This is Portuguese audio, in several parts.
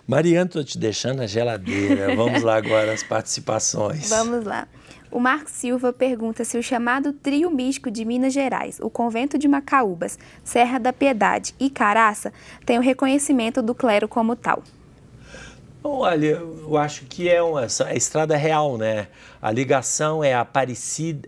Mariana, estou te deixando na geladeira. Vamos lá agora as participações. Vamos lá. O Marcos Silva pergunta se o chamado trio místico de Minas Gerais, o Convento de Macaúbas, Serra da Piedade e Caraça, tem o reconhecimento do clero como tal. Olha, eu acho que é uma estrada real, né? A ligação é Aparecida,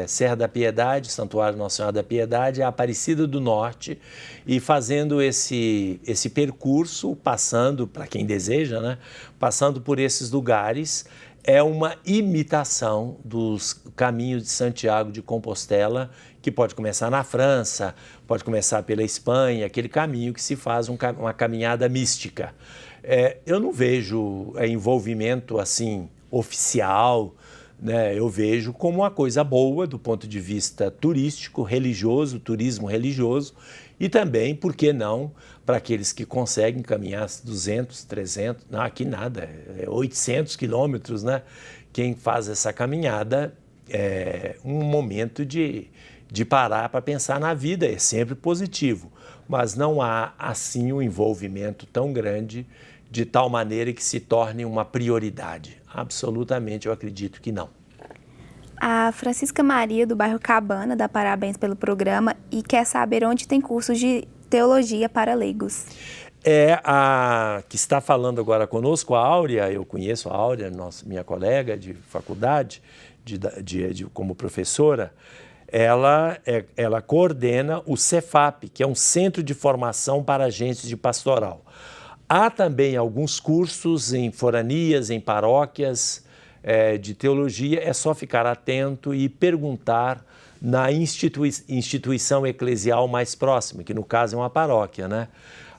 Serra da Piedade, Santuário Nossa Senhora da Piedade, é Aparecida do Norte, e fazendo esse percurso, passando, para quem deseja, né? Passando por esses lugares, é uma imitação dos caminhos de Santiago de Compostela, que pode começar na França, pode começar pela Espanha, aquele caminho que se faz uma caminhada mística. Eu não vejo envolvimento assim oficial, né? Eu vejo como uma coisa boa do ponto de vista turístico, religioso, turismo religioso, e também, por que não, para aqueles que conseguem caminhar 200, 300, não, aqui nada, 800 quilômetros, né? Quem faz essa caminhada é um momento de parar para pensar na vida, é sempre positivo, mas não há assim um envolvimento tão grande de tal maneira que se torne uma prioridade. Absolutamente, eu acredito que não. A Francisca Maria, do bairro Cabana, dá parabéns pelo programa e quer saber onde tem cursos de teologia para leigos. A que está falando agora conosco, a Áurea. Eu conheço a Áurea, minha colega de faculdade, como professora. Ela coordena o Cefap, que é um centro de formação para agentes de pastoral. Há também alguns cursos em foranias, em paróquias de teologia. É só ficar atento e perguntar na instituição eclesial mais próxima, que no caso é uma paróquia, né?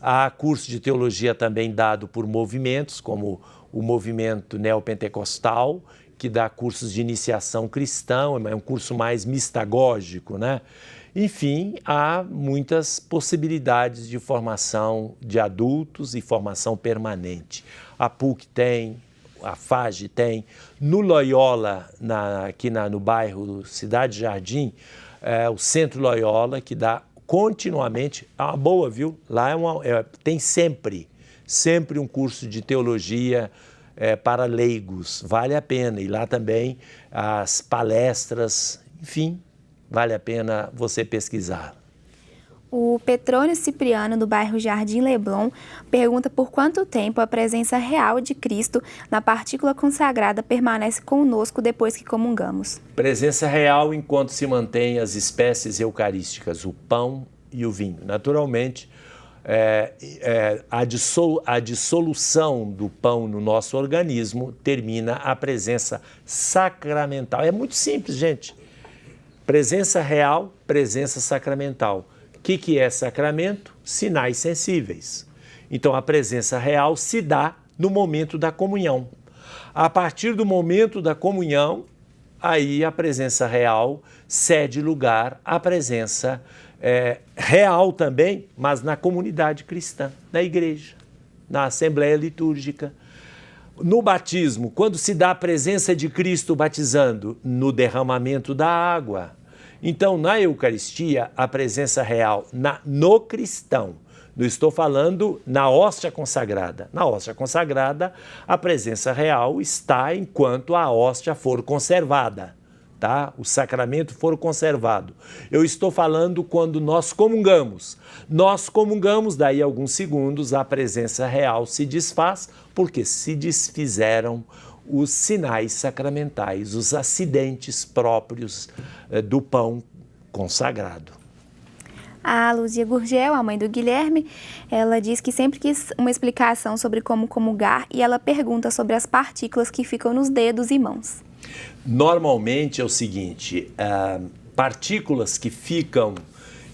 Há curso de teologia também dado por movimentos, como o movimento neopentecostal, que dá cursos de iniciação cristã, é um curso mais mistagógico, né? Enfim, há muitas possibilidades de formação de adultos e formação permanente. A PUC tem, a FAGE tem, no Loyola, aqui no bairro Cidade Jardim, o Centro Loyola, que dá continuamente, é uma boa, viu? Lá tem sempre um curso de teologia para leigos, vale a pena. E lá também as palestras, enfim, vale a pena você pesquisar. O Petrônio Cipriano, do bairro Jardim Leblon, pergunta por quanto tempo a presença real de Cristo na partícula consagrada permanece conosco depois que comungamos. Presença real enquanto se mantém as espécies eucarísticas, o pão e o vinho. Naturalmente, a dissolução do pão no nosso organismo termina a presença sacramental. É muito simples, gente. Presença real, presença sacramental. O que é sacramento? Sinais sensíveis. Então, a presença real se dá no momento da comunhão. A partir do momento da comunhão, aí a presença real cede lugar à presença real também, mas na comunidade cristã, na igreja, na assembleia litúrgica. No batismo, quando se dá a presença de Cristo batizando, no derramamento da água. Então, na Eucaristia, a presença real no cristão, não estou falando na hóstia consagrada. Na hóstia consagrada, a presença real está enquanto a hóstia for conservada, tá? O sacramento for conservado. Eu estou falando quando nós comungamos. Nós comungamos, daí alguns segundos, a presença real se desfaz, porque se desfizeram os sinais sacramentais, os acidentes próprios do pão consagrado. A Luzia Gurgel, a mãe do Guilherme, ela diz que sempre quis uma explicação sobre como comungar e ela pergunta sobre as partículas que ficam nos dedos e mãos. Normalmente é o seguinte, partículas que ficam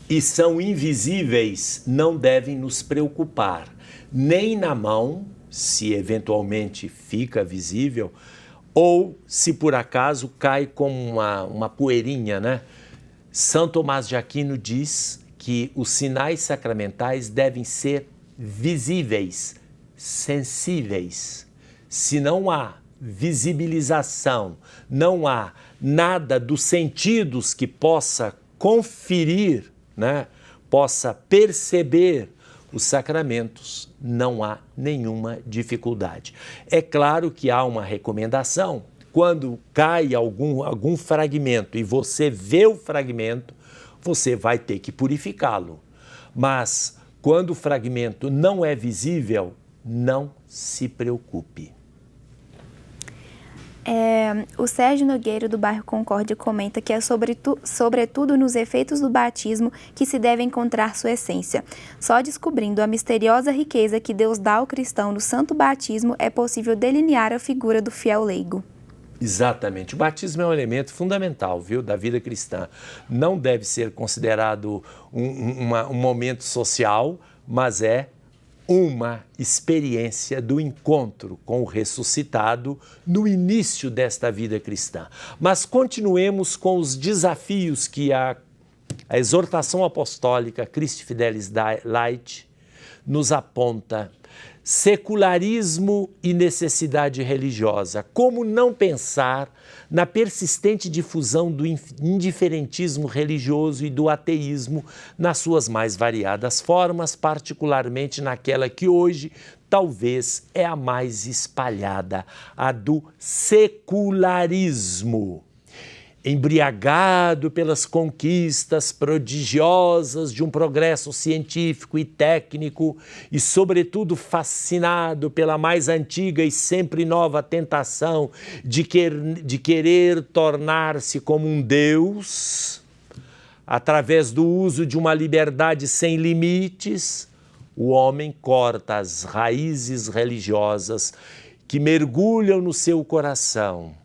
e são invisíveis não devem nos preocupar, nem na mão, se eventualmente fica visível, ou se por acaso cai como uma poeirinha, né? São Tomás de Aquino diz que os sinais sacramentais devem ser visíveis, sensíveis. Se não há visibilização, não há nada dos sentidos que possa conferir, né? Possa perceber os sacramentos, não há nenhuma dificuldade. É claro que há uma recomendação, quando cai algum fragmento e você vê o fragmento, você vai ter que purificá-lo. Mas quando o fragmento não é visível, não se preocupe. O Sérgio Nogueira, do bairro Concórdia, comenta que é sobretudo nos efeitos do batismo que se deve encontrar sua essência. Só descobrindo a misteriosa riqueza que Deus dá ao cristão no santo batismo é possível delinear a figura do fiel leigo. Exatamente. O batismo é um elemento fundamental, viu, da vida cristã. Não deve ser considerado um momento social, mas é uma experiência do encontro com o ressuscitado no início desta vida cristã. Mas continuemos com os desafios que a exortação apostólica Christi Fidelis Light nos aponta. Secularismo e necessidade religiosa. Como não pensar na persistente difusão do indiferentismo religioso e do ateísmo nas suas mais variadas formas, particularmente naquela que hoje talvez é a mais espalhada, a do secularismo. Embriagado pelas conquistas prodigiosas de um progresso científico e técnico e, sobretudo, fascinado pela mais antiga e sempre nova tentação de querer tornar-se como um Deus, através do uso de uma liberdade sem limites, o homem corta as raízes religiosas que mergulham no seu coração.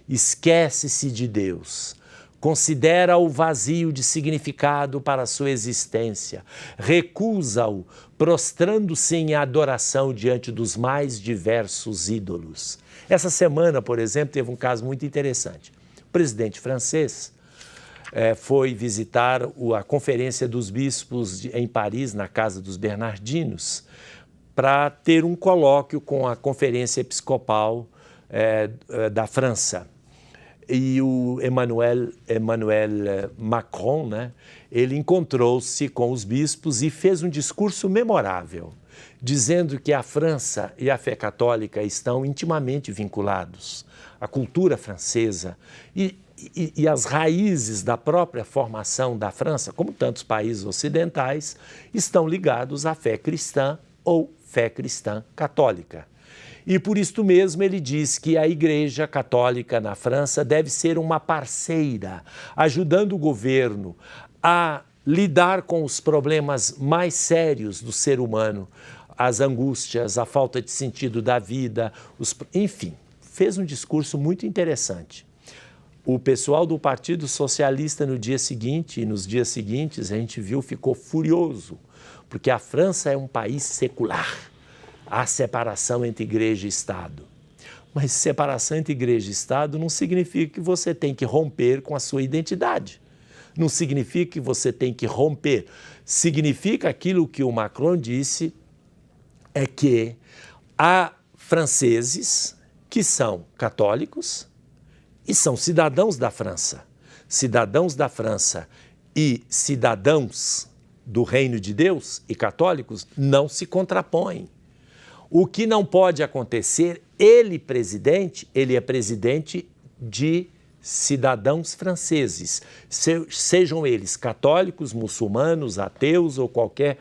Esquece-se de Deus, considera o vazio de significado para a sua existência, recusa-o, prostrando-se em adoração diante dos mais diversos ídolos. Essa semana, por exemplo, teve um caso muito interessante. O presidente francês foi visitar a Conferência dos Bispos em Paris, na Casa dos Bernardinos, para ter um colóquio com a Conferência Episcopal da França. E o Emmanuel Macron, né, ele encontrou-se com os bispos e fez um discurso memorável, dizendo que a França e a fé católica estão intimamente vinculados. A cultura francesa e as raízes da própria formação da França, como tantos países ocidentais, estão ligados à fé cristã ou fé cristã católica. E por isto mesmo ele diz que a Igreja Católica na França deve ser uma parceira, ajudando o governo a lidar com os problemas mais sérios do ser humano, as angústias, a falta de sentido da vida, enfim, fez um discurso muito interessante. O pessoal do Partido Socialista no dia seguinte e nos dias seguintes, a gente viu, ficou furioso, porque a França é um país secular. Há separação entre igreja e Estado. Mas separação entre igreja e Estado não significa que você tem que romper com a sua identidade. Não significa que você tem que romper. Significa aquilo que o Macron disse, é que há franceses que são católicos e são cidadãos da França. Cidadãos da França e cidadãos do Reino de Deus e católicos não se contrapõem. O que não pode acontecer, ele é presidente de cidadãos franceses, sejam eles católicos, muçulmanos, ateus ou qualquer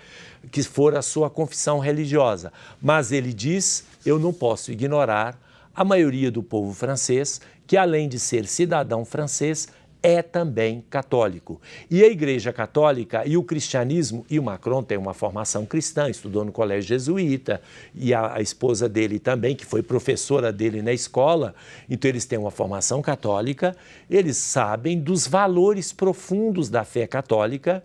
que for a sua confissão religiosa. Mas ele diz, eu não posso ignorar a maioria do povo francês, que além de ser cidadão francês, é também católico. E a Igreja Católica e o cristianismo, e o Macron tem uma formação cristã, estudou no colégio jesuíta, e a esposa dele também, que foi professora dele na escola, então eles têm uma formação católica, eles sabem dos valores profundos da fé católica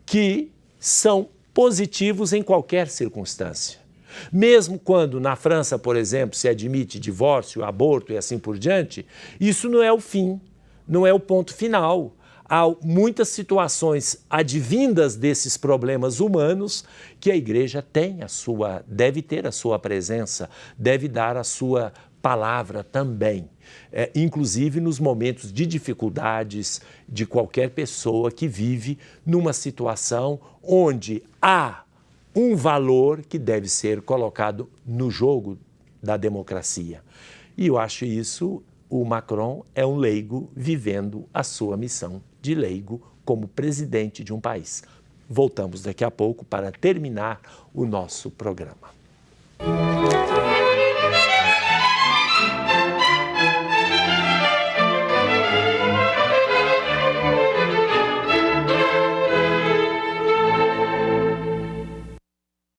que são positivos em qualquer circunstância. Mesmo quando na França, por exemplo, se admite divórcio, aborto e assim por diante, isso não é o fim. Não é o ponto final. Há muitas situações advindas desses problemas humanos que a Igreja deve ter a sua presença, deve dar a sua palavra também. Inclusive nos momentos de dificuldades de qualquer pessoa que vive numa situação onde há um valor que deve ser colocado no jogo da democracia. E eu acho isso, o Macron é um leigo vivendo a sua missão de leigo como presidente de um país. Voltamos daqui a pouco para terminar o nosso programa.